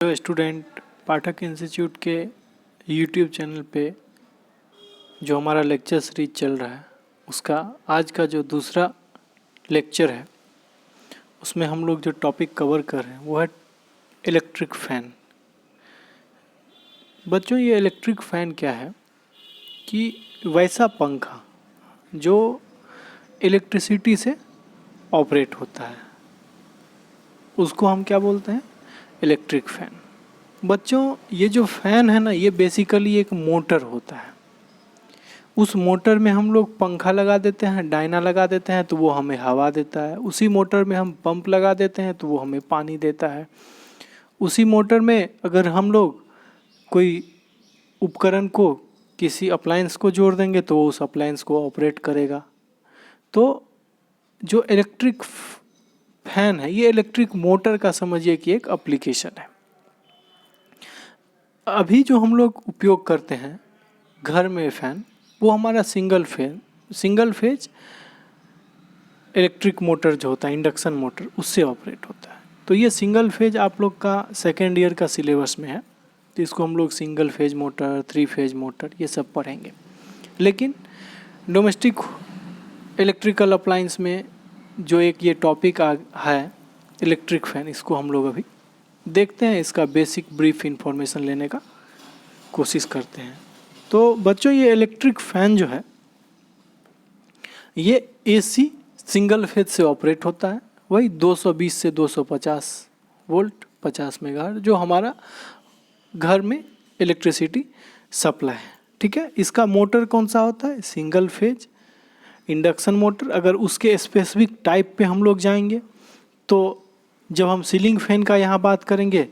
Hello student, पाठक institute के YouTube channel पे जो हमारा लेक्चर सीरीज चल रहा है उसका आज का जो दूसरा लेक्चर है उसमें हम लोग जो टॉपिक कवर कर रहे हैं वो है इलेक्ट्रिक फ़ैन। बच्चों, ये इलेक्ट्रिक फ़ैन क्या है कि वैसा पंखा जो इलेक्ट्रिसिटी से ऑपरेट होता है उसको हम क्या बोलते हैं? Electric fan. बच्चों, ये जो फ़ैन है ना, ये बेसिकली एक मोटर होता है। उस मोटर में हम लोग पंखा लगा देते हैं, डायना लगा देते हैं तो वो हमें हवा देता है। उसी मोटर में हम पंप लगा देते हैं तो वो हमें पानी देता है। उसी मोटर में अगर हम लोग कोई उपकरण को, किसी अप्लायंस को जोड़ देंगे तो वो उस अप्लायंस को ऑपरेट करेगा। तो जो इलेक्ट्रिक फैन है ये इलेक्ट्रिक मोटर का समझिए कि एक एप्लीकेशन है। अभी जो हम लोग उपयोग करते हैं घर में फ़ैन, वो हमारा सिंगल फेज इलेक्ट्रिक मोटर जो होता है, इंडक्शन मोटर, उससे ऑपरेट होता है। तो ये सिंगल फेज आप लोग का सेकेंड ईयर का सिलेबस में है, तो इसको हम लोग single phase motor, 3 phase motor ये सब पढ़ेंगे। लेकिन डोमेस्टिक इलेक्ट्रिकल अप्लायंस में जो एक ये टॉपिक है इलेक्ट्रिक फ़ैन, इसको हम लोग अभी देखते हैं। इसका बेसिक ब्रीफ इंफॉर्मेशन लेने का कोशिश करते हैं। तो बच्चों, ये इलेक्ट्रिक फ़ैन जो है ये एसी सिंगल फेज से ऑपरेट होता है। वही 220 से 250 वोल्ट 50 मेगाहर्ट्ज़ जो हमारा घर में इलेक्ट्रिसिटी सप्लाई है। ठीक है, इसका मोटर कौन सा होता है? Single phase induction motor. अगर उसके स्पेसिफिक टाइप पे हम लोग जाएंगे तो जब हम सीलिंग फैन का यहाँ बात करेंगे,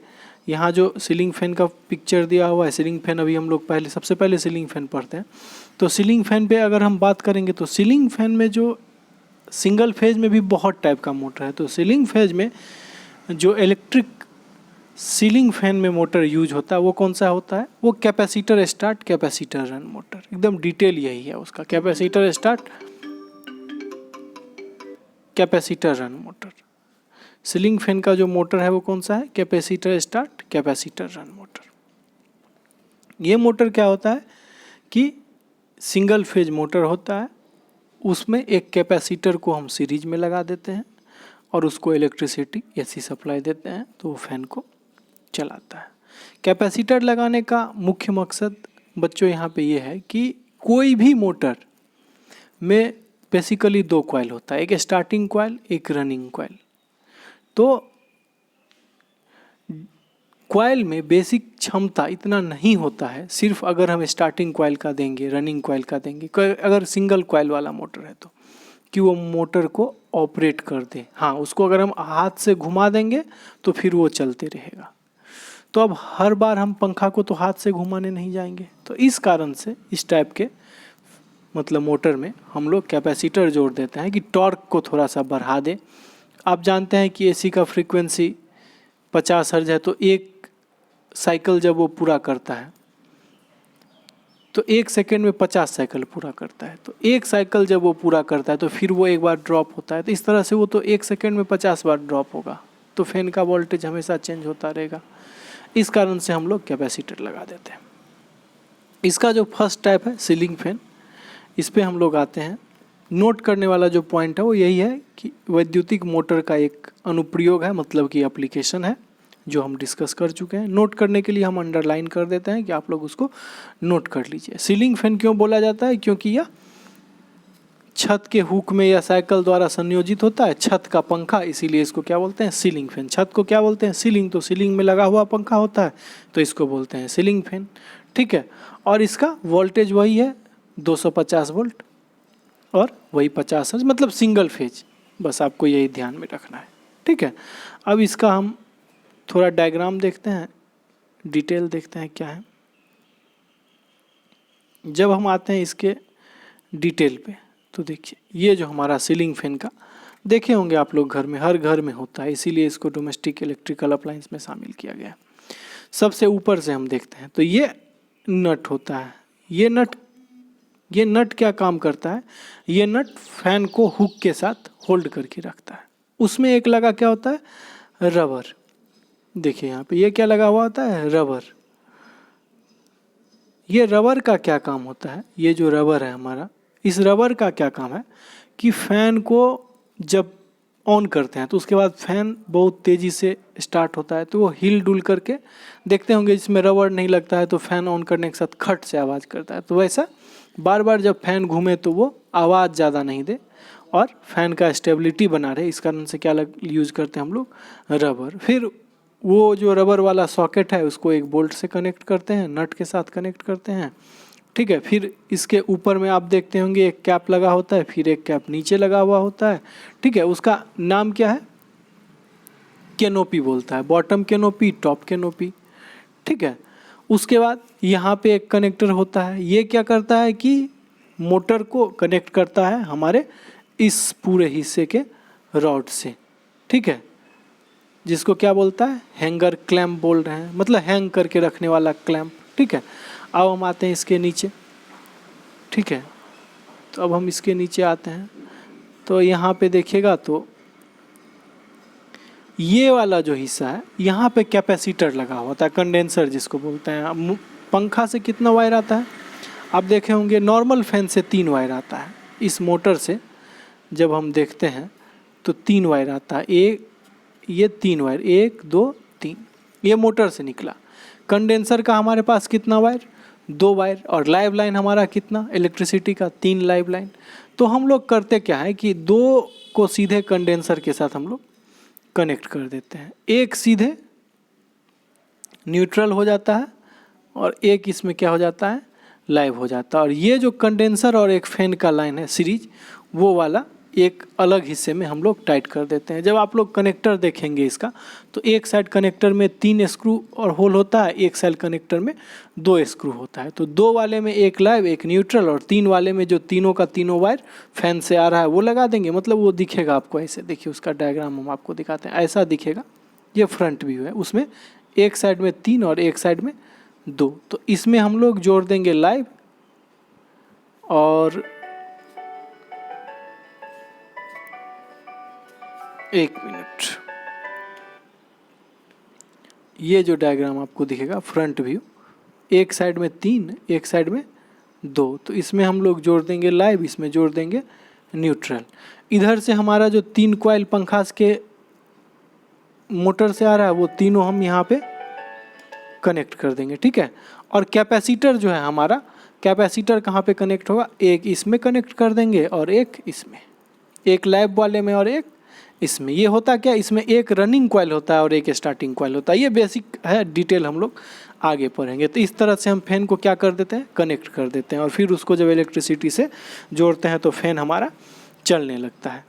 यहाँ जो सीलिंग फैन का पिक्चर दिया हुआ है, सीलिंग फैन अभी हम लोग सबसे पहले सीलिंग फैन पढ़ते हैं। तो सीलिंग फैन पे अगर हम बात करेंगे तो सीलिंग फैन में जो सिंगल फेज में भी बहुत टाइप का मोटर है। तो सीलिंग फेज में जो इलेक्ट्रिक सीलिंग फैन में मोटर यूज होता है वो कौन सा होता है? वो capacitor start capacitor run motor. एकदम डिटेल यही है उसका, capacitor start capacitor run motor. Ceiling fan का जो मोटर है वो कौन सा है? Capacitor start capacitor run motor. ये मोटर क्या होता है कि सिंगल फेज मोटर होता है, उसमें एक कैपेसिटर को हम सीरीज में लगा देते हैं और उसको इलेक्ट्रिसिटी एसी सप्लाई देते हैं तो वो फैन को चलाता है। कैपेसिटर लगाने का मुख्य मकसद बच्चों यहाँ पे ये है कि कोई भी मोटर में बेसिकली 2 कॉइल होता है, एक स्टार्टिंग कॉइल, एक रनिंग कॉइल। तो कॉइल में बेसिक क्षमता इतना नहीं होता है, सिर्फ अगर हम स्टार्टिंग कॉइल का देंगे, रनिंग कॉइल का देंगे, अगर सिंगल कॉइल वाला मोटर है तो, कि वो मोटर को ऑपरेट कर दे। हाँ, उसको अगर हम हाथ से घुमा देंगे तो फिर वो चलते रहेगा। तो अब हर बार हम पंखा को तो हाथ से घुमाने नहीं जाएंगे, तो इस कारण से इस टाइप के मतलब मोटर में हम लोग कैपेसिटर जोड़ देते हैं कि टॉर्क को थोड़ा सा बढ़ा दे। आप जानते हैं कि एसी का फ्रीक्वेंसी 50 हर्ट्ज है, तो एक साइकिल जब वो पूरा करता है तो 1 सेकेंड में 50 साइकिल पूरा करता है। तो एक साइकिल जब वो पूरा करता है तो फिर वो एक बार ड्रॉप होता है, तो इस तरह से वो तो 1 सेकेंड में 50 बार ड्रॉप होगा। तो फैन का वोल्टेज हमेशा चेंज होता रहेगा। इस कारण से हम लोग कैपेसिटर लगा देते हैं। इसका जो फर्स्ट टाइप है सीलिंग फैन, इस पर हम लोग आते हैं। नोट करने वाला जो पॉइंट है वो यही है कि वैद्युतिक मोटर का एक अनुप्रयोग है, मतलब कि एप्लीकेशन है जो हम डिस्कस कर चुके हैं। नोट करने के लिए हम अंडरलाइन कर देते हैं कि आप लोग उसको नोट कर लीजिए। सीलिंग फैन क्यों बोला जाता है? क्योंकि यह छत के हुक में या साइकिल द्वारा संयोजित होता है, छत का पंखा, इसीलिए इसको क्या बोलते हैं? Ceiling fan. छत को क्या बोलते हैं? सीलिंग। तो सीलिंग में लगा हुआ पंखा होता है तो इसको बोलते हैं सीलिंग फैन। ठीक है, और इसका वोल्टेज वही है 250 वोल्ट और वही 50 हर्ट्ज, मतलब सिंगल फेज। बस आपको यही ध्यान में रखना है। ठीक है, अब इसका हम थोड़ा डायग्राम देखते हैं, डिटेल देखते हैं क्या है। जब हम आते हैं इसके डिटेल पे तो देखिए, ये जो हमारा सीलिंग फैन का देखे होंगे आप लोग, घर में, हर घर में होता है, इसीलिए इसको डोमेस्टिक इलेक्ट्रिकल अप्लायंस में शामिल किया गया है। सबसे ऊपर से हम देखते हैं तो ये नट होता है। ये नट क्या काम करता है? ये नट फैन को हुक के साथ होल्ड करके रखता है। उसमें एक लगा क्या होता है? रबर। देखिए यहाँ पे ये क्या लगा हुआ होता है, रबर। ये रबर का क्या काम होता है, ये जो रबर है हमारा, इस रबर का क्या काम है कि फैन को जब ऑन करते हैं तो उसके बाद फैन बहुत तेज़ी से स्टार्ट होता है, तो वो हिल डुल करके देखते होंगे जिसमें रबर नहीं लगता है तो फैन ऑन करने के साथ खट से आवाज़ करता है। तो वैसा बार बार जब फैन घूमे तो वो आवाज़ ज़्यादा नहीं दे और फैन का स्टेबिलिटी बना रहे, इस कारण से क्या यूज़ करते हैं हम लोग, रबर। फिर वो जो रबर वाला सॉकेट है उसको एक बोल्ट से कनेक्ट करते हैं, नट के साथ कनेक्ट करते हैं, ठीक है। फिर इसके ऊपर में आप देखते होंगे एक कैप लगा होता है, फिर एक कैप नीचे लगा हुआ होता है, ठीक है। उसका नाम क्या है, कैनोपी बोलता है, बॉटम कैनोपी, टॉप कैनोपी, ठीक है। उसके बाद यहाँ पे एक कनेक्टर होता है, ये क्या करता है कि मोटर को कनेक्ट करता है हमारे इस पूरे हिस्से के रॉड से, ठीक है, जिसको क्या बोलता है, हैंगर क्लैम्प बोल रहे हैं, मतलब हैंग करके रखने वाला क्लैम्प, ठीक है। अब हम आते हैं इसके नीचे, ठीक है। तो अब हम इसके नीचे आते हैं तो यहाँ पे देखिएगा तो ये वाला जो हिस्सा है यहाँ पे कैपेसिटर लगा होता है, कंडेंसर जिसको बोलते हैं। पंखा से कितना वायर आता है आप देखे होंगे, नॉर्मल फैन से 3 वायर आता है, इस मोटर से जब हम देखते हैं तो 3 वायर आता है, ये 3 वायर, 1 2 3, ये मोटर से निकला। कंडेंसर का हमारे पास कितना वायर, 2 वायर, और लाइव लाइन हमारा कितना, इलेक्ट्रिसिटी का 3 लाइव लाइन। तो हम लोग करते क्या है कि 2 को सीधे कंडेंसर के साथ हम लोग कनेक्ट कर देते हैं, एक सीधे न्यूट्रल हो जाता है और एक इसमें क्या हो जाता है, लाइव हो जाता है। और ये जो कंडेंसर और एक फैन का लाइन है सीरीज, वो वाला एक अलग हिस्से में हम लोग टाइट कर देते हैं। जब आप लोग कनेक्टर देखेंगे इसका तो एक साइड कनेक्टर में 3 स्क्रू और होल होता है, एक साइड कनेक्टर में 2 स्क्रू होता है। तो 2 वाले में एक लाइव एक न्यूट्रल, और 3 वाले में जो तीनों का तीनों वायर फैन से आ रहा है वो लगा देंगे। मतलब वो दिखेगा आपको ऐसे, देखिए उसका डायग्राम हम आपको दिखाते हैं, ऐसा दिखेगा। ये फ्रंट व्यू है, उसमें एक साइड में 3 और एक साइड में 2। तो इसमें हम लोग जोड़ देंगे लाइव, और 1 मिनट, ये जो डायग्राम आपको दिखेगा फ्रंट व्यू, एक साइड में 3 एक साइड में 2, तो इसमें हम लोग जोड़ देंगे लाइव, इसमें जोड़ देंगे न्यूट्रल। इधर से हमारा जो 3 कॉइल पंखा के मोटर से आ रहा है वो तीनों हम यहाँ पे कनेक्ट कर देंगे, ठीक है। और कैपेसिटर जो है हमारा, कैपेसिटर कहाँ पे कनेक्ट होगा, एक इसमें कनेक्ट कर देंगे और एक इसमें, एक लाइव वाले में और एक इसमें। ये होता क्या, इसमें एक रनिंग कॉइल होता है और एक स्टार्टिंग कॉइल होता है। ये बेसिक है, डिटेल हम लोग आगे पढ़ेंगे। तो इस तरह से हम फैन को क्या कर देते हैं, कनेक्ट कर देते हैं, और फिर उसको जब इलेक्ट्रिसिटी से जोड़ते हैं तो फैन हमारा चलने लगता है।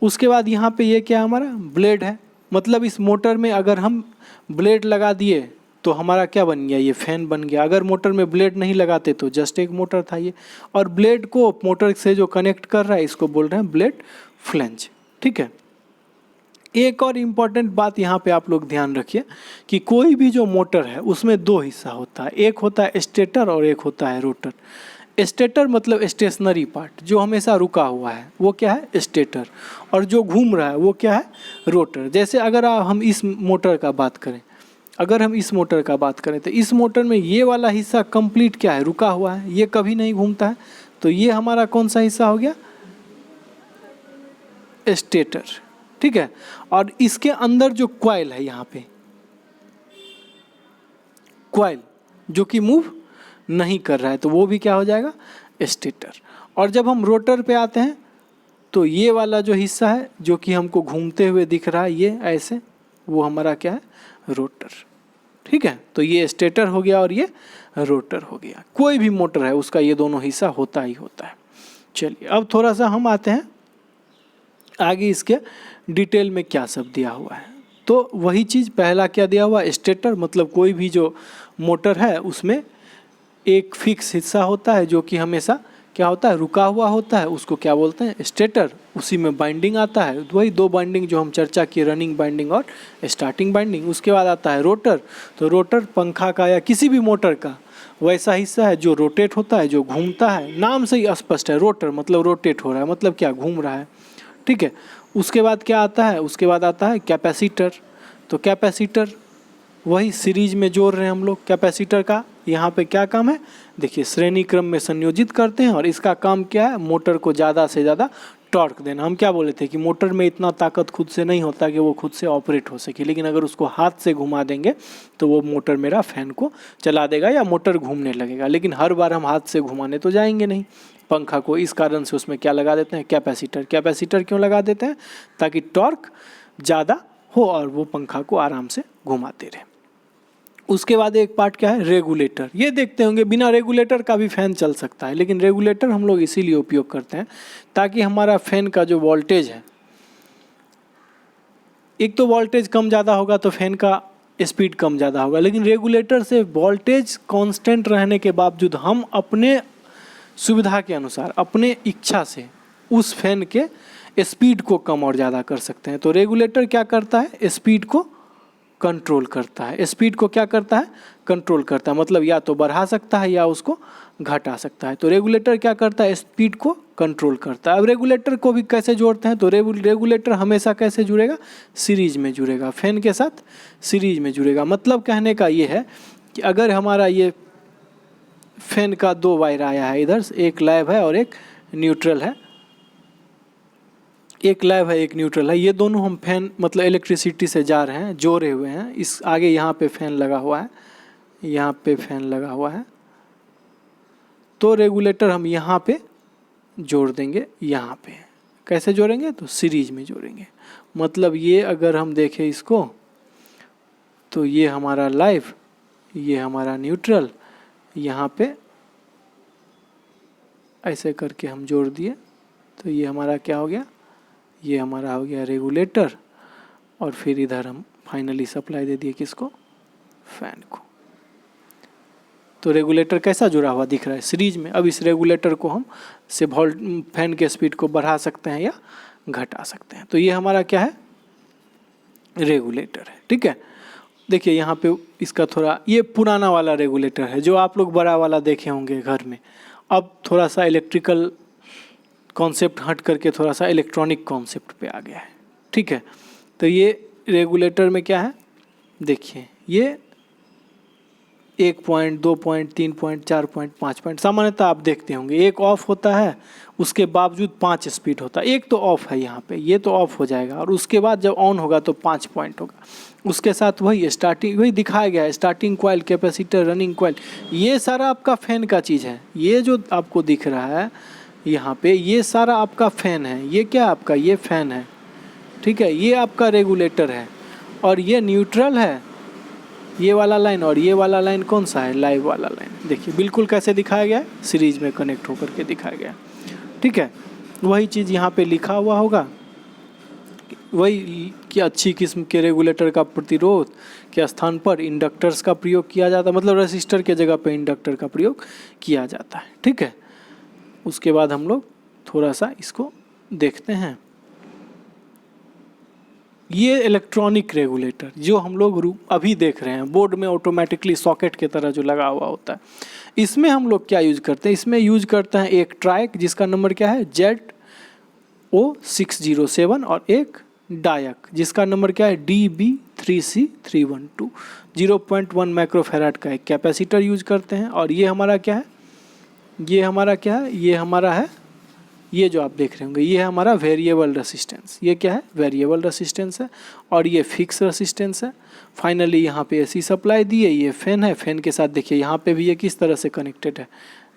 उसके बाद यहाँ पे ये क्या हमारा ब्लेड है, मतलब इस मोटर में अगर हम ब्लेड लगा दिए तो हमारा क्या बन गया, ये फैन बन गया। अगर मोटर में ब्लेड नहीं लगाते तो जस्ट एक मोटर था ये, और ब्लेड को मोटर से जो कनेक्ट कर रहा है इसको बोल रहे हैं ब्लेड फ्लेंज, ठीक है। एक और इम्पॉर्टेंट बात यहाँ पे आप लोग ध्यान रखिए कि कोई भी जो मोटर है उसमें 2 हिस्सा होता है, एक होता है स्टेटर और एक होता है रोटर। स्टेटर मतलब स्टेशनरी पार्ट, जो हमेशा रुका हुआ है वो क्या है, स्टेटर, और जो घूम रहा है वो क्या है, रोटर। जैसे अगर हम इस मोटर का बात करें, तो इस मोटर में ये वाला हिस्सा कंप्लीट क्या है, रुका हुआ है, ये कभी नहीं घूमता है। तो ये हमारा कौन सा हिस्सा हो गया, स्टेटर, ठीक है। और इसके अंदर जो कॉइल है, यहाँ पे कॉइल जो कि मूव नहीं कर रहा है, तो वो भी क्या हो जाएगा, स्टेटर। और जब हम रोटर पे आते हैं तो ये वाला जो हिस्सा है जो कि हमको घूमते हुए दिख रहा है ये ऐसे, वो हमारा क्या है, रोटर, ठीक है। तो ये स्टेटर हो गया और ये रोटर हो गया। कोई भी मोटर है उसका ये दोनों हिस्सा होता ही होता है। चलिए अब थोड़ा सा हम आते हैं आगे, इसके डिटेल में क्या सब दिया हुआ है। तो वही चीज़, पहला क्या दिया हुआ, स्टेटर, मतलब कोई भी जो मोटर है उसमें एक फिक्स हिस्सा होता है जो कि हमेशा क्या होता है, रुका हुआ होता है, उसको क्या बोलते हैं, स्टेटर। उसी में बाइंडिंग आता है, वही 2 बाइंडिंग जो हम चर्चा किए, रनिंग बाइंडिंग और स्टार्टिंग बाइंडिंग। उसके बाद आता है रोटर। तो रोटर पंखा का या किसी भी मोटर का वैसा हिस्सा है जो रोटेट होता है, जो घूमता है। नाम से ही स्पष्ट है, रोटर मतलब रोटेट हो रहा है, मतलब क्या, घूम रहा है, ठीक है। उसके बाद क्या आता है, उसके बाद आता है कैपेसिटर। तो कैपेसिटर वही सीरीज में जोड़ रहे हैं हम लोग। कैपेसिटर का यहाँ पे क्या काम है, देखिए श्रेणी क्रम में संयोजित करते हैं और इसका काम क्या है, मोटर को ज़्यादा से ज़्यादा टॉर्क देना। हम क्या बोले थे कि मोटर में इतना ताकत खुद से नहीं होता कि वो खुद से ऑपरेट हो सके, लेकिन अगर उसको हाथ से घुमा देंगे तो वो मोटर मेरा फैन को चला देगा या मोटर घूमने लगेगा। लेकिन हर बार हम हाथ से घुमाने तो जाएंगे नहीं पंखा को, इस कारण से उसमें क्या लगा देते हैं, कैपेसिटर। कैपेसिटर क्यों लगा देते हैं, ताकि टॉर्क ज़्यादा हो और वो पंखा को आराम से घुमाते रहे। उसके बाद एक पार्ट क्या है, रेगुलेटर। ये देखते होंगे बिना रेगुलेटर का भी फैन चल सकता है, लेकिन रेगुलेटर हम लोग इसीलिए उपयोग करते हैं ताकि हमारा फैन का जो वोल्टेज है, एक तो वोल्टेज कम ज़्यादा होगा तो फैन का स्पीड कम ज़्यादा होगा, लेकिन रेगुलेटर से वोल्टेज कांस्टेंट रहने के बावजूद हम अपने सुविधा के अनुसार, अपने इच्छा से उस फैन के स्पीड को कम और ज़्यादा कर सकते हैं। तो रेगुलेटर क्या करता है, स्पीड को कंट्रोल करता है। स्पीड को क्या करता है, कंट्रोल करता है, मतलब या तो बढ़ा सकता है या उसको घटा सकता है। तो रेगुलेटर क्या करता है, स्पीड को कंट्रोल करता है। अब रेगुलेटर को भी कैसे जोड़ते हैं, तो रेगुलेटर हमेशा कैसे जुड़ेगा, सीरीज में जुड़ेगा, फैन के साथ सीरीज में जुड़ेगा। मतलब कहने का ये है कि अगर हमारा ये फैन का दो वायर आया है, इधर एक लाइव है और एक न्यूट्रल है, एक लाइव है एक न्यूट्रल है, ये दोनों हम फैन मतलब इलेक्ट्रिसिटी से जा रहे हैं, जोड़े हुए हैं। इस आगे यहाँ पे फैन लगा हुआ है, यहाँ पे फैन लगा हुआ है, तो रेगुलेटर हम यहाँ पे जोड़ देंगे। यहाँ पे कैसे जोड़ेंगे, तो सीरीज में जोड़ेंगे। मतलब ये अगर हम देखें इसको, तो ये हमारा लाइव, ये हमारा न्यूट्रल, यहाँ पे ऐसे करके हम जोड़ दिए, तो ये हमारा क्या हो गया, ये हमारा हो गया रेगुलेटर। और फिर इधर हम फाइनली सप्लाई दे दिए किसको, फैन को। तो रेगुलेटर कैसा जुड़ा हुआ दिख रहा है, सीरीज में। अब इस रेगुलेटर को हम से फैन के स्पीड को बढ़ा सकते हैं या घटा सकते हैं। तो ये हमारा क्या है, रेगुलेटर है। ठीक है, देखिए यहाँ पे इसका थोड़ा ये पुराना वाला रेगुलेटर है जो आप लोग बड़ा वाला देखे होंगे घर में। अब थोड़ा सा इलेक्ट्रिकल कॉन्सेप्ट हट करके थोड़ा सा इलेक्ट्रॉनिक कॉन्सेप्ट पे आ गया है। ठीक है, तो ये रेगुलेटर में क्या है, देखिए ये 1 point, 2 point, 3 point, 4 point, 5 point सामान्यतः आप देखते होंगे। एक ऑफ होता है, उसके बावजूद 5 स्पीड होता है। एक तो ऑफ है यहाँ पे, ये तो ऑफ हो जाएगा, और उसके बाद जब ऑन होगा तो 5 पॉइंट होगा। उसके साथ वही स्टार्टिंग, वही दिखाया गया है, starting coil, capacitor, running coil, ये सारा आपका फैन का चीज़ है। ये जो आपको दिख रहा है यहाँ पे, ये सारा आपका फैन है। ये क्या आपका, ये फैन है। ठीक है, ये आपका रेगुलेटर है, और ये न्यूट्रल है, ये वाला लाइन, और ये वाला लाइन कौन सा है, लाइव वाला लाइन। देखिए बिल्कुल कैसे दिखाया गया है, सीरीज में कनेक्ट होकर के दिखाया गया है। ठीक है, वही चीज़ यहाँ पे लिखा हुआ होगा, वही कि अच्छी किस्म के रेगुलेटर का प्रतिरोध के स्थान पर इंडक्टर्स का प्रयोग किया जाता है, मतलब रेसिस्टर के जगह पे इंडक्टर का प्रयोग किया जाता है। ठीक है, उसके बाद हम लोग थोड़ा सा इसको देखते हैं। ये इलेक्ट्रॉनिक रेगुलेटर जो हम लोग अभी देख रहे हैं बोर्ड में ऑटोमेटिकली सॉकेट के तरह जो लगा हुआ होता है, इसमें हम लोग क्या यूज करते हैं, इसमें यूज करते हैं एक ट्राइक जिसका नंबर क्या है ZO607, और एक डायक जिसका नंबर क्या है DB3C312। 0.1 माइक्रोफैराड का एक कैपेसिटर यूज करते हैं। और ये हमारा क्या है, ये हमारा क्या है, ये हमारा है, ये जो आप देख रहे होंगे ये है हमारा वेरिएबल रेसिस्टेंस। ये क्या है, वेरिएबल रेसिस्टेंस है, और ये फिक्स रेसिस्टेंस है। फाइनली यहाँ पे एसी सप्लाई दी है, ये फैन है। फैन के साथ देखिए यहाँ पे भी ये किस तरह से कनेक्टेड है,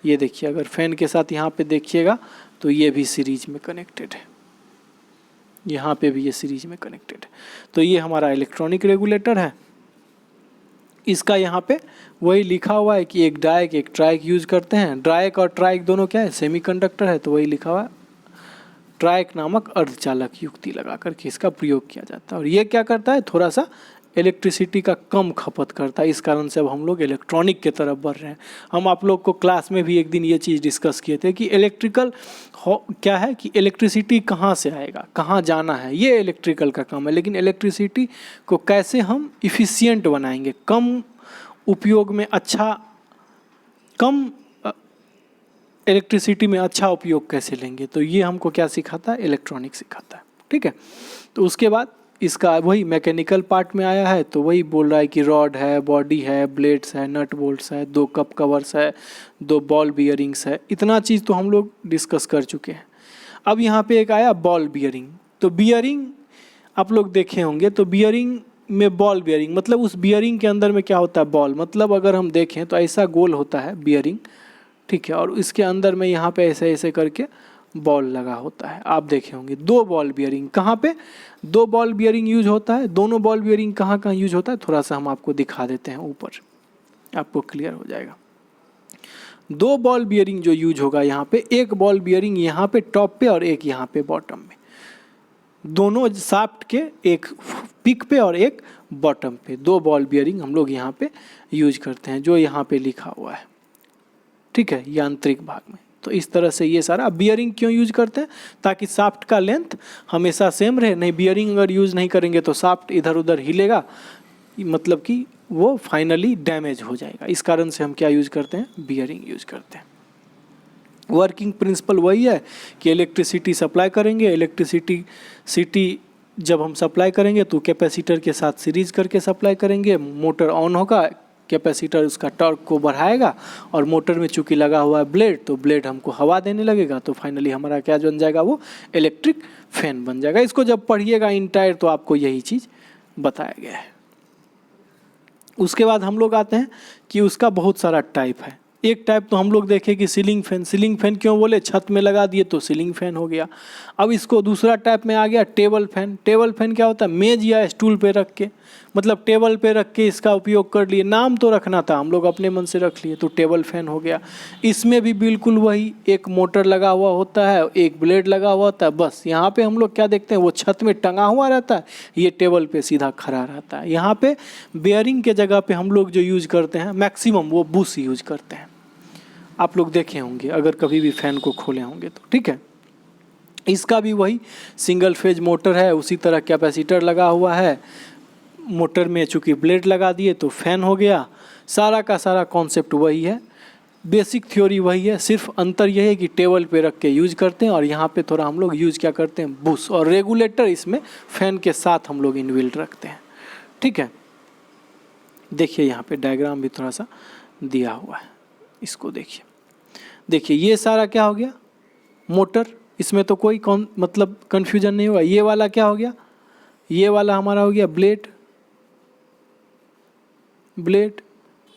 ये देखिए अगर फैन के साथ यहाँ पे देखिएगा तो ये भी सीरीज में कनेक्टेड है, यहाँ पे भी ये सीरीज में कनेक्टेड है। तो ये हमारा इलेक्ट्रॉनिक रेगुलेटर है। इसका यहाँ पे वही लिखा हुआ है कि एक डायक एक ट्राइक यूज करते हैं। डायक और ट्राइक दोनों क्या है, सेमीकंडक्टर है, तो वही लिखा हुआ है ट्राइक नामक अर्धचालक युक्ति लगा करके इसका प्रयोग किया जाता है। और ये क्या करता है, थोड़ा सा इलेक्ट्रिसिटी का कम खपत करता है। इस कारण से अब हम लोग इलेक्ट्रॉनिक की तरफ बढ़ रहे हैं। हम आप लोग को क्लास में भी एक दिन ये चीज़ डिस्कस किए थे कि इलेक्ट्रिकल क्या है, कि इलेक्ट्रिसिटी कहाँ से आएगा, कहाँ जाना है, ये इलेक्ट्रिकल का काम है। लेकिन इलेक्ट्रिसिटी को कैसे हम इफ़िशियंट बनाएंगे, कम उपयोग में अच्छा, कम इलेक्ट्रिसिटी में अच्छा उपयोग कैसे लेंगे, तो ये हमको क्या सिखाता है, इलेक्ट्रॉनिक सिखाता है। ठीक है, तो उसके बाद इसका वही मैकेनिकल पार्ट में आया है, तो वही बोल रहा है कि रॉड है, बॉडी है, ब्लेड्स है, नट बोल्ट्स है, 2 कप कवर्स है, 2 बॉल बियरिंग्स है। इतना चीज़ तो हम लोग डिस्कस कर चुके हैं। अब यहाँ पे एक आया बॉल बियरिंग। तो बियरिंग आप लोग देखे होंगे, तो बियरिंग में बॉल बियरिंग मतलब उस बियरिंग के अंदर में क्या होता है, बॉल। मतलब अगर हम देखें तो ऐसा गोल होता है बियरिंग, ठीक है, और इसके अंदर में यहाँ पे ऐसे ऐसे करके बॉल लगा होता है। आप देखे होंगे 2 बॉल बियरिंग। कहाँ पे 2 बॉल बियरिंग यूज होता है, दोनों बॉल बियरिंग कहाँ कहाँ यूज होता है, थोड़ा सा हम आपको दिखा देते हैं, ऊपर आपको क्लियर हो जाएगा। 2 बॉल बियरिंग जो यूज होगा यहाँ पे, एक बॉल बियरिंग यहाँ पे टॉप पे और एक यहाँ पे बॉटम में, दोनों शाफ्ट के, एक पिक पे और एक बॉटम पे, 2 बॉल बियरिंग हम लोग यहाँ पे यूज करते हैं, जो यहाँ पे लिखा हुआ है, ठीक है, यांत्रिक भाग में। तो इस तरह से ये सारा बियरिंग क्यों यूज करते हैं, ताकि शाफ्ट का लेंथ हमेशा सेम रहे। नहीं, बियरिंग अगर यूज नहीं करेंगे तो शाफ्ट इधर उधर हिलेगा, मतलब कि वो फाइनली डैमेज हो जाएगा। इस कारण से हम क्या यूज करते हैं, बियरिंग यूज करते हैं। वर्किंग प्रिंसिपल वही है कि इलेक्ट्रिसिटी सप्लाई करेंगे, इलेक्ट्रिसिटी जब हम सप्लाई करेंगे तो कैपेसिटर के साथ सीरीज करके सप्लाई करेंगे, मोटर ऑन होगा, कैपेसिटर उसका टॉर्क को बढ़ाएगा, और मोटर में चूंकि लगा हुआ है ब्लेड, तो ब्लेड हमको हवा देने लगेगा, तो फाइनली हमारा क्या बन जाएगा, वो इलेक्ट्रिक फैन बन जाएगा। इसको जब पढ़िएगा इंटायर तो आपको यही चीज़ बताया गया है। उसके बाद हम लोग आते हैं कि उसका बहुत सारा टाइप है। एक टाइप तो हम लोग देखें कि सीलिंग फैन। सीलिंग फैन क्यों बोले, छत में लगा दिए तो सीलिंग फैन हो गया। अब इसको दूसरा टाइप में आ गया टेबल फैन। टेबल फैन क्या होता है, मेज या स्टूल पे रख के, मतलब टेबल पे रख के इसका उपयोग कर लिए। नाम तो रखना था, हम लोग अपने मन से रख लिए, तो टेबल फैन हो गया। इसमें भी बिल्कुल वही, एक मोटर लगा हुआ होता है, एक ब्लेड लगा हुआ होता है, बस यहाँ पे हम लोग क्या देखते हैं, वो छत में टंगा हुआ रहता है, ये टेबल पे सीधा खड़ा रहता है। यहाँ पे बेयरिंग के जगह पे हम लोग जो यूज करते हैं मैक्सिमम, वो बुश यूज करते हैं। आप लोग देखे होंगे अगर कभी भी फैन को खोले होंगे तो, ठीक है। इसका भी वही सिंगल फेज मोटर है, उसी तरह कैपेसिटर लगा हुआ है, मोटर में चूंकि ब्लेड लगा दिए तो फैन हो गया। सारा का सारा कॉन्सेप्ट वही है, बेसिक थ्योरी वही है, सिर्फ अंतर यह है कि टेबल पे रख के यूज करते हैं, और यहाँ पे थोड़ा हम लोग यूज क्या करते हैं, बुश और रेगुलेटर इसमें फैन के साथ हम लोग इनबिल्ट रखते हैं, ठीक है। देखिए यहाँ पे डायग्राम भी थोड़ा सा दिया हुआ है, इसको देखिए। देखिए ये सारा क्या हो गया, मोटर, इसमें तो कोई मतलब कन्फ्यूजन नहीं हुआ। ये वाला क्या हो गया, ये वाला हमारा हो गया ब्लेड,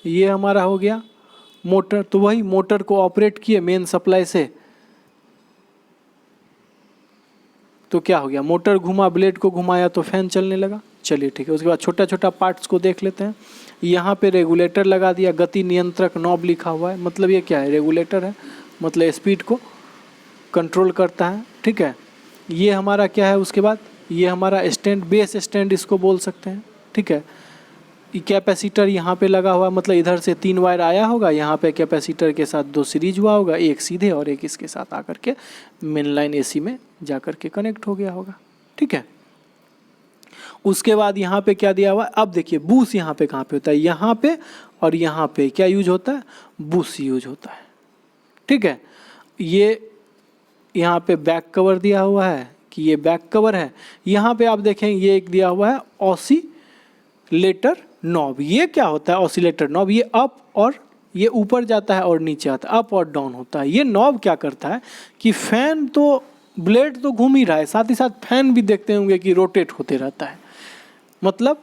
ये हमारा हो गया मोटर। तो वही मोटर को ऑपरेट किए मेन सप्लाई से, तो क्या हो गया, मोटर घुमा, ब्लेड को घुमाया तो फैन चलने लगा। चलिए ठीक है। उसके बाद छोटा छोटा पार्ट्स को देख लेते हैं। यहाँ पे रेगुलेटर लगा दिया, गति नियंत्रक नॉब लिखा हुआ है, मतलब ये क्या है, रेगुलेटर है, मतलब स्पीड को कंट्रोल करता है, ठीक है। ये हमारा क्या है, उसके बाद ये हमारा स्टैंड, बेस स्टैंड इसको बोल सकते हैं, ठीक है। कैपेसिटर यहाँ पे लगा हुआ, मतलब इधर से 3 वायर आया होगा, यहाँ पे कैपेसिटर के साथ 2 सीरीज हुआ होगा, एक सीधे और एक इसके साथ आकर के मेन लाइन एसी में जा कर के कनेक्ट हो गया होगा, ठीक है। उसके बाद यहाँ पे क्या दिया हुआ है, अब देखिए बूस यहाँ पे कहाँ पे होता है, यहाँ पे और यहाँ पे क्या यूज होता है, बूस यूज होता है, ठीक है। ये यहाँ पे बैक कवर दिया हुआ है कि ये बैक कवर है। यहाँ पे आप देखें ये एक दिया हुआ है ऑसिलेटर नॉब। ये क्या होता है ऑसिलेटर नॉब, ये अप और ये ऊपर जाता है और नीचे आता है, अप और डाउन होता है। ये नॉब क्या करता है कि फैन तो, ब्लेड तो घूम ही रहा है, साथ ही साथ फैन भी देखते होंगे कि रोटेट होते रहता है, मतलब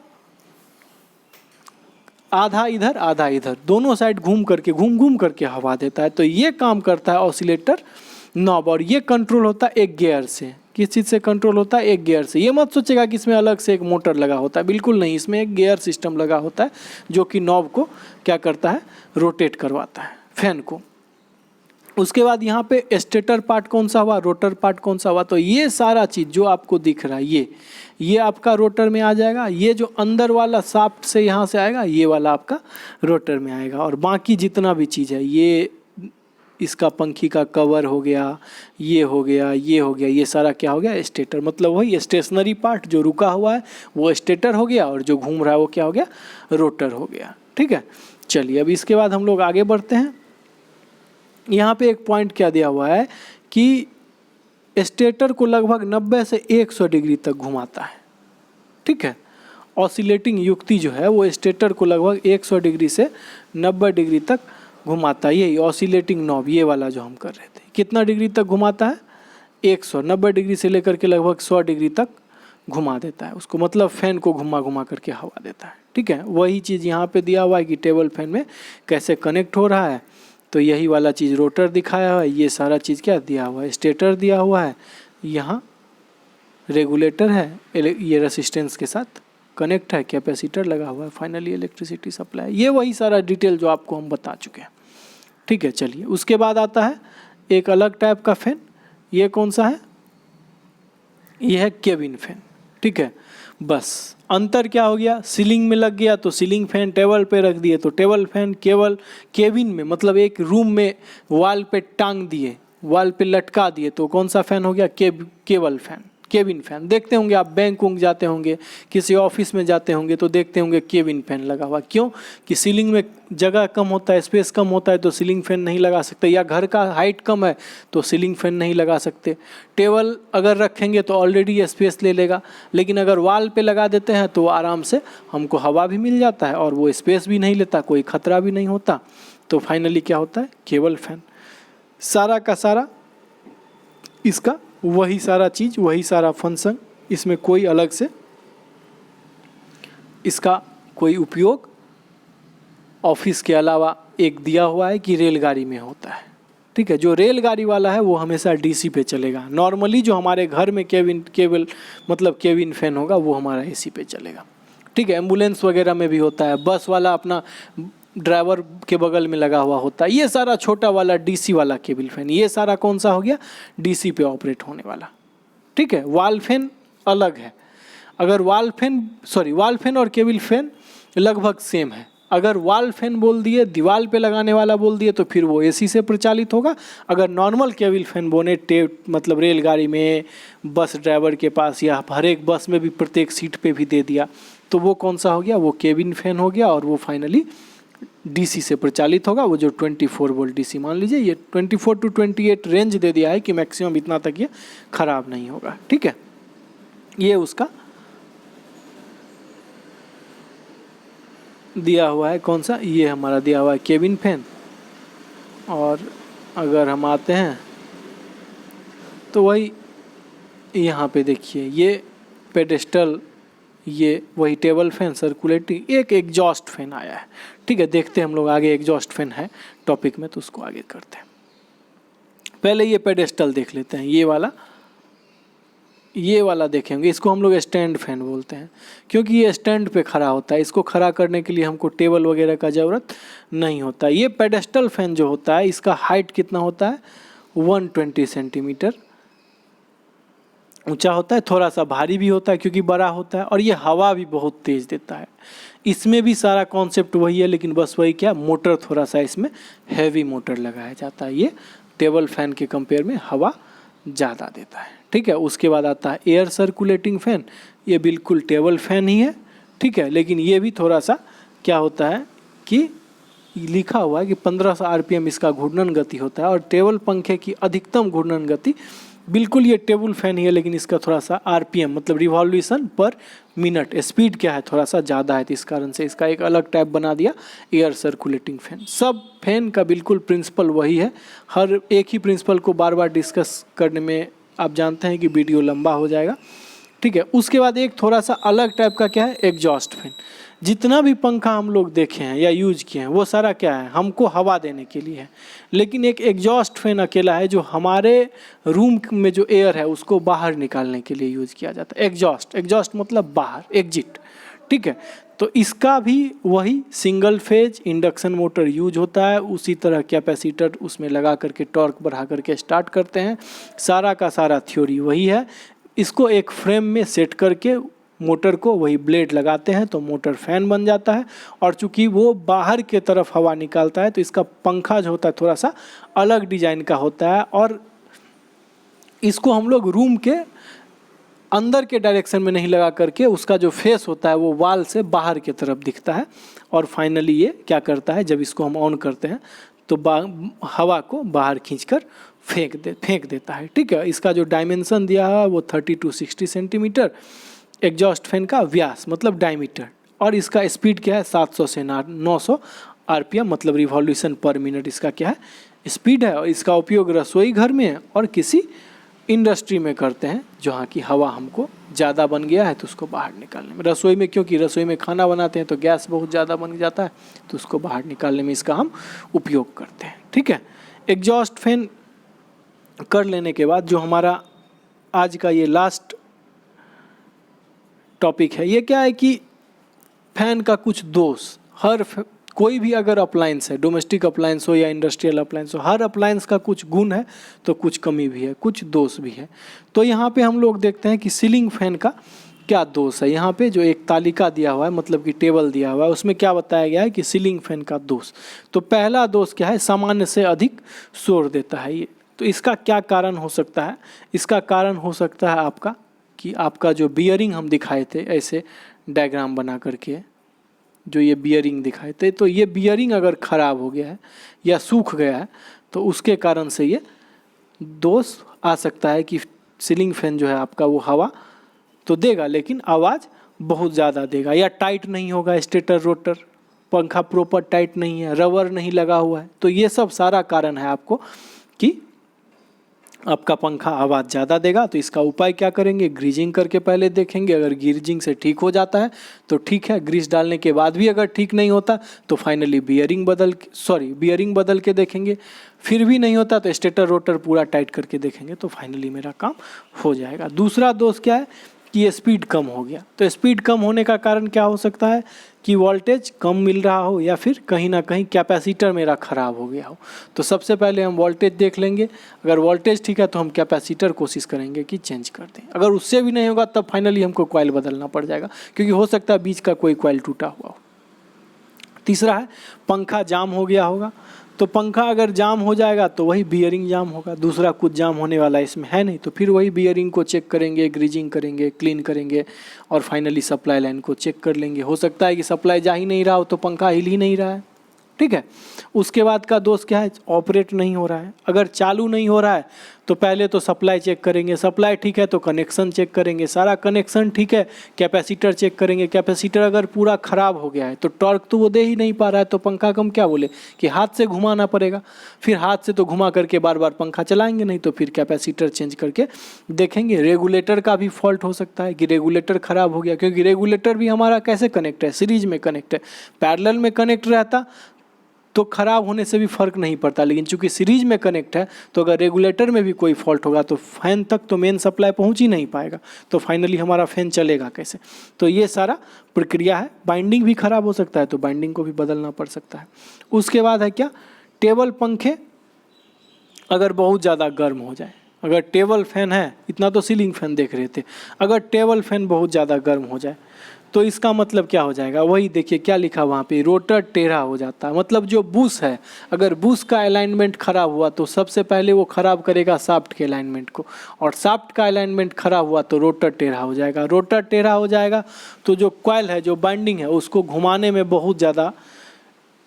आधा इधर आधा इधर, दोनों साइड घूम करके हवा देता है। तो ये काम करता है ऑसिलेटर नॉब, और ये कंट्रोल होता है एक गियर से। किस चीज़ से कंट्रोल होता है, एक गियर से। ये मत सोचेगा कि इसमें अलग से एक मोटर लगा होता है, बिल्कुल नहीं, इसमें एक गियर सिस्टम लगा होता है जो कि नॉब को क्या करता है, रोटेट करवाता है फैन को। उसके बाद यहाँ पे स्टेटर पार्ट कौन सा हुआ, रोटर पार्ट कौन सा हुआ, तो ये सारा चीज़ जो आपको दिख रहा है ये आपका रोटर में आ जाएगा। ये जो अंदर वाला शाफ्ट से यहाँ से आएगा, ये वाला आपका रोटर में आएगा। और बाकी जितना भी चीज़ है, ये इसका पंखी का कवर हो गया, ये हो गया, ये हो गया, ये सारा क्या हो गया, स्टेटर। मतलब वही स्टेशनरी पार्ट जो रुका हुआ है वो स्टेटर हो गया, और जो घूम रहा है वो क्या हो गया, रोटर हो गया, ठीक है। चलिए अब इसके बाद हम लोग आगे बढ़ते हैं। यहाँ पे एक पॉइंट क्या दिया हुआ है कि स्टेटर को लगभग 90 से 100 डिग्री तक घुमाता है, ठीक है। ऑसिलेटिंग युक्ति जो है वो स्टेटर को लगभग 100 डिग्री से 90 डिग्री तक घुमाता है। यही ऑसिलेटिंग नॉब, ये वाला जो हम कर रहे थे, कितना डिग्री तक घुमाता है? 190 डिग्री से लेकर के लगभग 100 डिग्री तक घुमा देता है उसको, मतलब फैन को घुमा घुमा करके हवा देता है, ठीक है। वही चीज़ यहाँ पे दिया हुआ है कि टेबल फैन में कैसे कनेक्ट हो रहा है, तो यही वाला चीज़ रोटर दिखाया हुआ है, ये सारा चीज़ क्या दिया हुआ है, स्टेटर दिया हुआ है, यहाँ रेगुलेटर है, ये रेसिस्टेंस के साथ कनेक्ट है, कैपेसिटर लगा हुआ है, फाइनली इलेक्ट्रिसिटी सप्लाई। ये वही सारा डिटेल जो आपको हम बता चुके हैं, ठीक है। चलिए उसके बाद आता है एक अलग टाइप का फैन, ये कौन सा है? ये है केबिन फैन, ठीक है। बस अंतर क्या हो गया, सीलिंग में लग गया तो सीलिंग फैन, टेबल पे रख दिए तो टेबल फैन, केवल केबिन में मतलब एक रूम में वॉल पे टांग दिए, वॉल पे लटका दिए तो कौन सा फैन हो गया? Cable fan, cabin fan. देखते होंगे आप बैंक वुंक जाते होंगे, किसी ऑफिस में जाते होंगे तो देखते होंगे केबिन फैन लगा हुआ। क्यों? कि सीलिंग में जगह कम होता है, स्पेस कम होता है तो सीलिंग फैन नहीं लगा सकते, या घर का हाइट कम है तो सीलिंग फैन नहीं लगा सकते। टेबल अगर रखेंगे तो ऑलरेडी स्पेस ले लेगा, लेकिन अगर वॉल पे लगा देते हैं तो आराम से हमको हवा भी मिल जाता है और वो स्पेस भी नहीं लेता, कोई खतरा भी नहीं होता। तो फाइनली क्या होता है? Cable fan. सारा का सारा इसका वही सारा चीज़, वही सारा फंक्शन, इसमें कोई अलग से इसका कोई उपयोग ऑफिस के अलावा एक दिया हुआ है कि रेलगाड़ी में होता है, ठीक है। जो रेलगाड़ी वाला है वो हमेशा डीसी पे चलेगा। नॉर्मली जो हमारे घर में केबिन फैन होगा वो हमारा एसी पे चलेगा, ठीक है। एम्बुलेंस वगैरह में भी होता है, बस वाला अपना ड्राइवर के बगल में लगा हुआ होता है। ये सारा छोटा वाला डीसी वाला केबिल फैन, ये सारा कौन सा हो गया? डीसी पे ऑपरेट होने वाला, ठीक है। वॉल फैन अलग है। अगर वॉल फैन और केबिल फैन लगभग सेम है। अगर वॉल फैन बोल दिए, दीवार पे लगाने वाला बोल दिए तो फिर वो एसी से प्रचालित होगा। अगर नॉर्मल केबिल फैन बोने मतलब रेलगाड़ी में, बस ड्राइवर के पास या हर एक बस में भी प्रत्येक सीट पे भी दे दिया तो वो कौन सा हो गया? वो केबिन फैन हो गया और वो फाइनली डीसी से प्रचालित होगा। वो जो 24 वोल्ट डीसी, मान लीजिए ये 24 to 28 रेंज दे दिया है कि मैक्सिमम इतना तक ये खराब नहीं होगा, ठीक है। ये उसका दिया हुआ है कौन सा? ये हमारा दिया हुआ है केबिन फैन। और अगर हम आते हैं तो वही यहाँ पे देखिए, ये पेडेस्टल, ये वही टेबल फैन, सर्कुलेटिंग, एक एग्जॉस्ट फैन आया है, ठीक है। देखते हैं हम लोग आगे, एग्जॉस्ट फैन है टॉपिक में तो उसको आगे करते हैं। पहले ये पेडेस्टल देख लेते हैं, ये वाला देखेंगे। इसको हम लोग स्टैंड फैन बोलते हैं क्योंकि ये स्टैंड पे खड़ा होता है। इसको खड़ा करने के लिए हमको टेबल वगैरह का ज़रूरत नहीं होता। ये पेडेस्टल फैन जो होता है इसका हाइट कितना होता है? 120 सेंटीमीटर ऊंचा होता है। थोड़ा सा भारी भी होता है क्योंकि बड़ा होता है, और ये हवा भी बहुत तेज़ देता है। इसमें भी सारा कॉन्सेप्ट वही है, लेकिन बस वही क्या, मोटर थोड़ा सा इसमें हैवी मोटर लगाया जाता है। ये टेबल फैन के कंपेयर में हवा ज़्यादा देता है, ठीक है। उसके बाद आता है एयर सर्कुलेटिंग फैन। ये बिल्कुल टेबल फैन ही है, ठीक है, लेकिन ये भी थोड़ा सा क्या होता है कि लिखा हुआ है कि 1500 आरपीएम इसका घूर्णन गति होता है, और टेबल पंखे की अधिकतम घूर्णन गति बिल्कुल ये टेबल फैन ही है, लेकिन इसका थोड़ा सा आरपीएम मतलब रिवॉल्यूशन पर मिनट स्पीड क्या है, थोड़ा सा ज़्यादा है। तो इस कारण से इसका एक अलग टाइप बना दिया एयर सर्कुलेटिंग फैन। सब फैन का बिल्कुल प्रिंसिपल वही है। हर एक ही प्रिंसिपल को बार बार डिस्कस करने में आप जानते हैं कि वीडियो लंबा हो जाएगा, ठीक है। उसके बाद एक थोड़ा सा अलग टाइप का क्या है, एग्जॉस्ट फैन। जितना भी पंखा हम लोग देखे हैं या यूज किए हैं वो सारा क्या है, हमको हवा देने के लिए है, लेकिन एक एग्जॉस्ट फैन अकेला है जो हमारे रूम में जो एयर है उसको बाहर निकालने के लिए यूज किया जाता है। एग्जॉस्ट मतलब बाहर, एग्जिट, ठीक है। तो इसका भी वही single phase induction motor use होता है। उसी तरह कैपेसिटर उसमें लगा करके टॉर्क बढ़ा करके स्टार्ट करते हैं। सारा का सारा थ्योरी वही है। इसको एक फ्रेम में सेट करके मोटर को वही ब्लेड लगाते हैं तो मोटर फैन बन जाता है, और चूंकि वो बाहर के तरफ हवा निकालता है तो इसका पंखा जो होता है थोड़ा सा अलग डिजाइन का होता है, और इसको हम लोग रूम के अंदर के डायरेक्शन में नहीं लगा करके उसका जो फेस होता है वो वॉल से बाहर की तरफ दिखता है, और फाइनली ये क्या करता है, जब इसको हम ऑन करते हैं तो हवा को बाहर खींचकर फेंक देता है, ठीक है। इसका जो डायमेंशन दिया है वो 30 to 60 सेंटीमीटर, एग्जॉस्ट फैन का व्यास मतलब डायमीटर, और इसका स्पीड क्या है 700 से 900 आरपीएम मतलब रिवॉल्यूशन पर मिनट इसका क्या है स्पीड है। और इसका उपयोग रसोई घर में और किसी इंडस्ट्री में करते हैं जहाँ की हवा हमको ज़्यादा बन गया है तो उसको बाहर निकालने में। रसोई में क्योंकि रसोई में खाना बनाते हैं तो गैस बहुत ज़्यादा बन जाता है तो उसको बाहर निकालने में इसका हम उपयोग करते हैं। ठीक है, एग्जॉस्ट फैन कर लेने के बाद जो हमारा आज का ये लास्ट टॉपिक है, ये क्या है कि फैन का कुछ दोष, हर कोई भी अगर अप्लायंस है, डोमेस्टिक अप्लायंस हो या इंडस्ट्रियल अप्लायंस हो, हर अप्लायंस का कुछ गुण है तो कुछ कमी भी है, कुछ दोष भी है। तो यहाँ पे हम लोग देखते हैं कि सीलिंग फैन का क्या दोष है। यहाँ पे जो एक तालिका दिया हुआ है मतलब कि टेबल दिया हुआ है उसमें क्या बताया गया है कि सीलिंग फैन का दोष। तो पहला दोष क्या है, सामान्य से अधिक शोर देता है ये। तो इसका क्या कारण हो सकता है, इसका कारण हो सकता है आपका कि आपका जो बियरिंग हम दिखाए थे ऐसे डायग्राम बना करके, जो ये बियरिंग दिखाए थे, तो ये बियरिंग अगर ख़राब हो गया है या सूख गया है तो उसके कारण से ये दोष आ सकता है कि सीलिंग फैन जो है आपका वो हवा तो देगा लेकिन आवाज़ बहुत ज़्यादा देगा, या टाइट नहीं होगा स्टेटर रोटर, पंखा प्रॉपर टाइट नहीं है, रबर नहीं लगा हुआ है। तो ये सब सारा कारण है आपको कि आपका पंखा आवाज़ ज़्यादा देगा। तो इसका उपाय क्या करेंगे, ग्रीजिंग करके पहले देखेंगे, अगर ग्रीजिंग से ठीक हो जाता है तो ठीक है, ग्रीस डालने के बाद भी अगर ठीक नहीं होता तो फाइनली बियरिंग बदल के देखेंगे, फिर भी नहीं होता तो स्टेटर रोटर पूरा टाइट करके देखेंगे तो फाइनली मेरा काम हो जाएगा। दूसरा दोष क्या है कि ये स्पीड कम हो गया। तो स्पीड कम होने का कारण क्या हो सकता है कि वोल्टेज कम मिल रहा हो या फिर कहीं ना कहीं कैपेसिटर मेरा ख़राब हो गया हो। तो सबसे पहले हम वोल्टेज देख लेंगे, अगर वोल्टेज ठीक है तो हम कैपेसिटर कोशिश करेंगे कि चेंज कर दें, अगर उससे भी नहीं होगा तब फाइनली हमको कॉइल बदलना पड़ जाएगा क्योंकि हो सकता है बीच का कोई कॉइल टूटा हुआ हो। तीसरा है पंखा जाम हो गया होगा। तो पंखा अगर जाम हो जाएगा तो वही बियरिंग जाम होगा, दूसरा कुछ जाम होने वाला इसमें है नहीं। तो फिर वही बियरिंग को चेक करेंगे, ग्रीजिंग करेंगे, क्लीन करेंगे और फाइनली सप्लाई लाइन को चेक कर लेंगे। हो सकता है कि सप्लाई जा ही नहीं रहा हो तो पंखा हिल ही नहीं रहा है। ठीक है, उसके बाद का दोष क्या है, ऑपरेट नहीं हो रहा है। अगर चालू नहीं हो रहा है तो पहले तो सप्लाई चेक करेंगे, सप्लाई ठीक है तो कनेक्शन चेक करेंगे, सारा कनेक्शन ठीक है, कैपेसिटर चेक करेंगे, कैपेसिटर अगर पूरा ख़राब हो गया है तो टॉर्क तो वो दे ही नहीं पा रहा है तो पंखा को हम क्या बोले कि हाथ से घुमाना पड़ेगा। फिर हाथ से तो घुमा करके बार बार पंखा चलाएंगे नहीं, तो फिर कैपेसिटर चेंज करके देखेंगे। रेगुलेटर का भी फॉल्ट हो सकता है कि रेगुलेटर ख़राब हो गया, क्योंकि रेगुलेटर भी हमारा कैसे कनेक्ट है, सीरीज में कनेक्ट है। पैरेलल में कनेक्ट रहता तो ख़राब होने से भी फ़र्क नहीं पड़ता, लेकिन चूंकि सीरीज में कनेक्ट है तो अगर रेगुलेटर में भी कोई फॉल्ट होगा तो फैन तक तो मेन सप्लाई पहुंच ही नहीं पाएगा, तो फाइनली हमारा फैन चलेगा कैसे। तो ये सारा प्रक्रिया है। बाइंडिंग भी ख़राब हो सकता है तो बाइंडिंग को भी बदलना पड़ सकता है। उसके बाद है क्या, टेबल पंखे अगर बहुत ज़्यादा गर्म हो जाए, अगर टेबल फैन है, इतना तो सीलिंग फैन देख रहे थे, अगर टेबल फैन बहुत ज़्यादा गर्म हो जाए तो इसका मतलब क्या हो जाएगा, वही देखिए क्या लिखा वहाँ पे, रोटर टेढ़ा हो जाता है। मतलब जो बुश है, अगर बुश का अलाइनमेंट ख़राब हुआ तो सबसे पहले वो ख़राब करेगा शाफ्ट के अलाइनमेंट को, और शाफ्ट का अलाइनमेंट ख़राब हुआ तो रोटर टेढ़ा हो जाएगा। रोटर टेढ़ा हो जाएगा तो जो कॉइल है, जो बाइंडिंग है, उसको घुमाने में बहुत ज़्यादा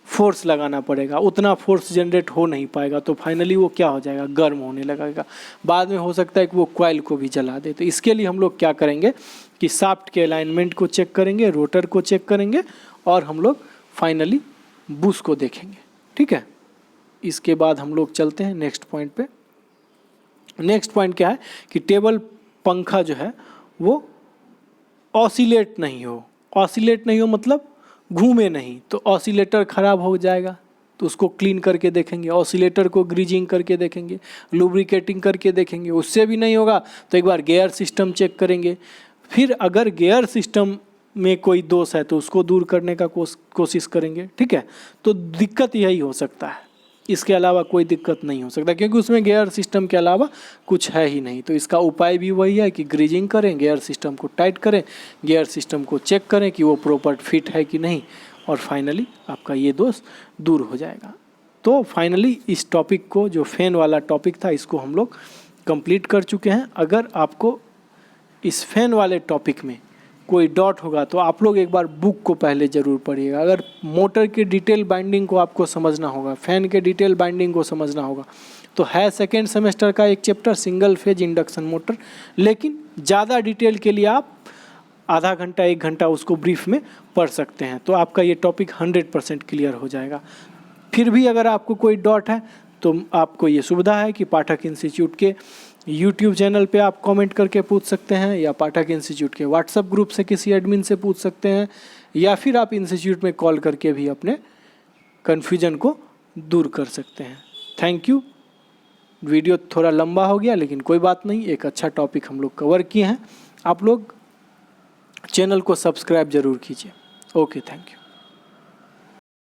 फोर्स लगाना पड़ेगा, उतना फोर्स जनरेट हो नहीं पाएगा, तो फाइनली वो क्या हो जाएगा, गर्म होने लगेगा। बाद में हो सकता है कि वो कॉइल को भी जला दे। तो इसके लिए हम लोग क्या करेंगे कि शाफ्ट के अलाइनमेंट को चेक करेंगे, रोटर को चेक करेंगे और हम लोग फाइनली बुश को देखेंगे। ठीक है, इसके बाद हम लोग चलते हैं नेक्स्ट पॉइंट पे। नेक्स्ट पॉइंट क्या है कि टेबल पंखा जो है वो ऑसिलेट नहीं हो। ऑसिलेट नहीं हो मतलब घूमे नहीं, तो ऑसिलेटर ख़राब हो जाएगा, तो उसको क्लीन करके देखेंगे, ऑसिलेटर को ग्रीजिंग करके देखेंगे, लुब्रिकेटिंग करके देखेंगे। उससे भी नहीं होगा तो एक बार गियर सिस्टम चेक करेंगे। फिर अगर गियर सिस्टम में कोई दोष है तो उसको दूर करने का कोशिश करेंगे। ठीक है, तो दिक्कत यही हो सकता है, इसके अलावा कोई दिक्कत नहीं हो सकता, क्योंकि उसमें गियर सिस्टम के अलावा कुछ है ही नहीं। तो इसका उपाय भी वही है कि ग्रीजिंग करें, गियर सिस्टम को टाइट करें, गियर सिस्टम को चेक करें कि वो प्रॉपर फिट है कि नहीं, और फाइनली आपका ये दोष दूर हो जाएगा। तो फाइनली इस टॉपिक को, जो फैन वाला टॉपिक था, इसको हम लोग कंप्लीट कर चुके हैं। अगर आपको इस फैन वाले टॉपिक में कोई डाउट होगा तो आप लोग एक बार बुक को पहले ज़रूर पढ़िएगा। अगर मोटर के डिटेल बाइंडिंग को आपको समझना होगा, फैन के डिटेल बाइंडिंग को समझना होगा, तो है सेकेंड सेमेस्टर का एक chapter single phase induction motor. लेकिन ज़्यादा डिटेल के लिए आप आधा घंटा 1 घंटा उसको ब्रीफ में पढ़ सकते हैं, तो आपका ये टॉपिक 100% क्लियर हो जाएगा। फिर भी अगर आपको कोई डाउट है तो आपको ये सुविधा है कि पाठक इंस्टीट्यूट के यूट्यूब चैनल पे आप कमेंट करके पूछ सकते हैं, या पाठक इंस्टीट्यूट के व्हाट्सएप ग्रुप से किसी एडमिन से पूछ सकते हैं, या फिर आप इंस्टीट्यूट में कॉल करके भी अपने कन्फ्यूजन को दूर कर सकते हैं। Thank you. वीडियो थोड़ा लंबा हो गया, लेकिन कोई बात नहीं, एक अच्छा टॉपिक हम लोग कवर किए हैं। आप लोग चैनल को सब्सक्राइब जरूर कीजिए। Okay, thank you.